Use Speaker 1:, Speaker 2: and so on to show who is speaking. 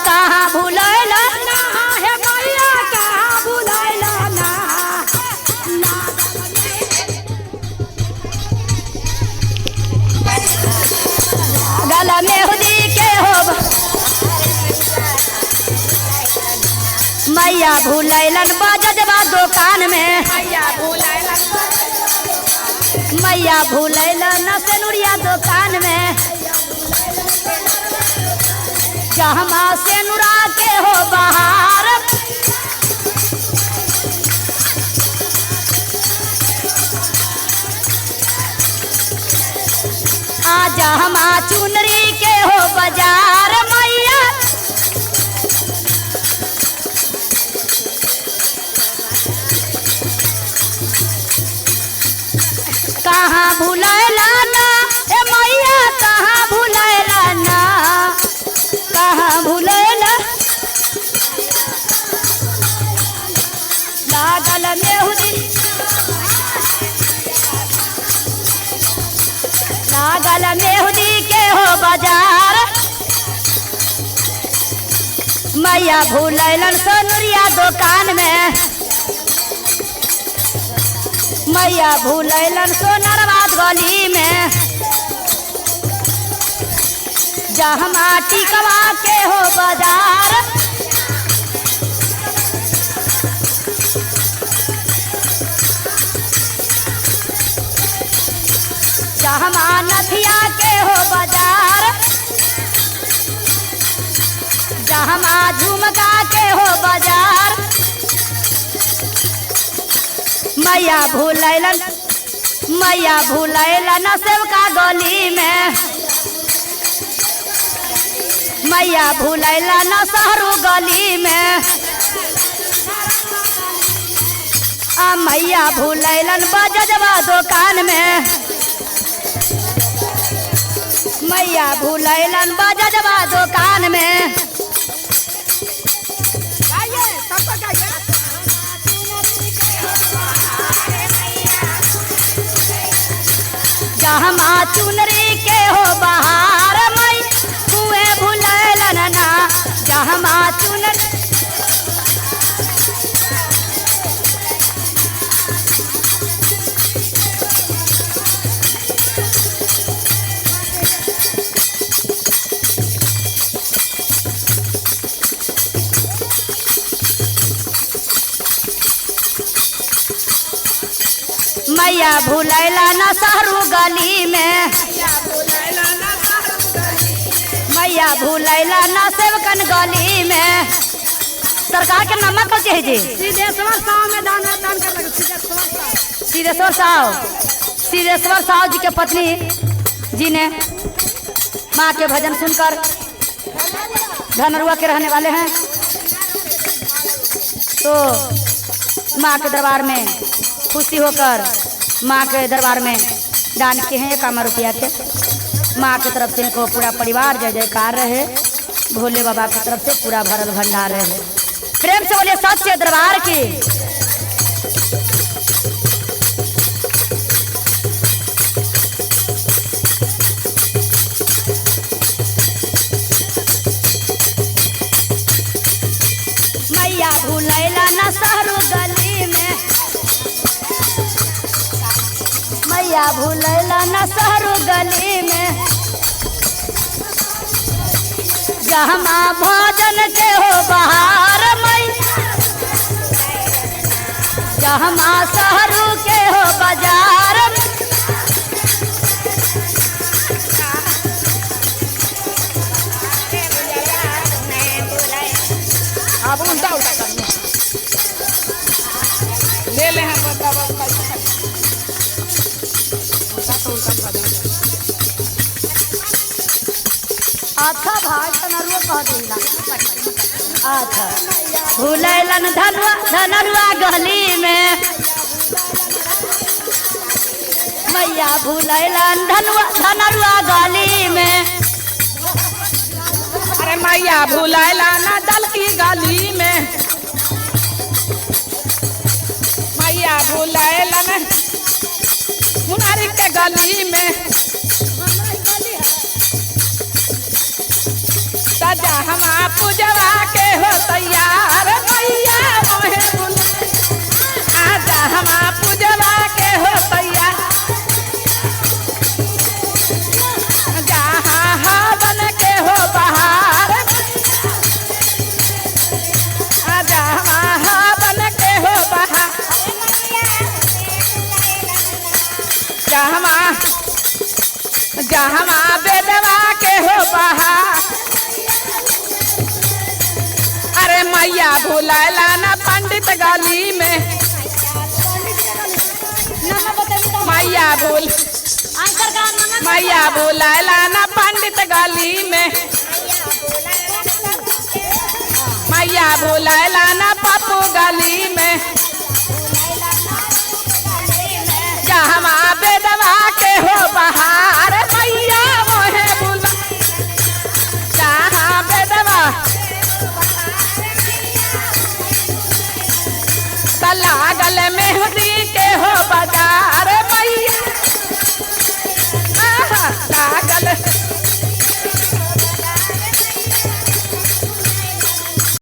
Speaker 1: कहाँ भूलैला
Speaker 2: ना हे मैया कहाँ भुलैला ना
Speaker 1: गला मेहदी के हो मैया भूलैलन बजजवा दुकान में
Speaker 2: मैया भुलैला
Speaker 1: मैया भूलैलन सेनुरिया दुकान में जहमा सेनुरा के हो बहार जहमा चुनरी के हो बाजार मैया कहाँ भूलैला ना ए मैया कहाँ भूलैला ना कहाँ भूलैला लागल मेहुदी लागल मेहुदी के हो बाजार मैया भूलैलन सोनुरिया दुकान में मैया भूलैलन सोनरवाद गली में जहमा टिकवा के हो बाजार जहमा नथिया के हो बाजार जहमा झुमका के हो बाजार मैया भूलैलन सेवका गली में मैया भूलैलन शहरू गली में मैया भूलैलन बजजवा दुकान में मैया भूलैलन बजजवा दुकान में
Speaker 2: गाइए सबको गाइए
Speaker 1: जहमा चुनरी के हो बहार मई कुए भूलैलन ना जहमा चुनरी मैया भूलैलन शहरू गली में मैया भूलैलन सेवकन गली में सरकार के नमक कौन चाहिए जी
Speaker 2: सिद्धेश्वर साव में दान कर लगे
Speaker 1: सिद्धेश्वर साहु जी के पत्नी जी ने माँ के भजन सुनकर धनरुआ के रहने वाले हैं तो माँ के दरबार में खुशी होकर माँ के दरबार में दान किए हैं 1 रुपया थे। माँ की तरफ से इनको पूरा परिवार जय जयकार रहे भोले बाबा की तरफ से पूरा भरल भंडार रहे। प्रेम से बोले सच्चे दरबार की मैया भूलैलन शहरू गली में मैया भूलैलन शहरू गली में जहमा भोजन के हो बहार मई जहमा शहरू के हो बाजार
Speaker 2: अब उल्टा उल्टा करना ले ले हैं बता
Speaker 1: अच्छा भाई तनरुआ कह देला अच्छा भूलैलन धनरुआ गली में मैया भूलैलन धनरुआ गली में
Speaker 2: अरे मैया भुलाइला ना दल की गली में मैया भुलाइला ना मुनारी के गली में सजा हम आप
Speaker 3: जहाँ बेदवा के हो बहार अरे मैया भुलाला ना पंडित गली में मैया भूल मैया भुलाला ना पंडित गली में मैया भुलाला ना पप्पू गली में जहाँ बेदवा के हो बहार मैया मोहे भुला जहाँ बेदवा लागल मेहंदी के हो बाजार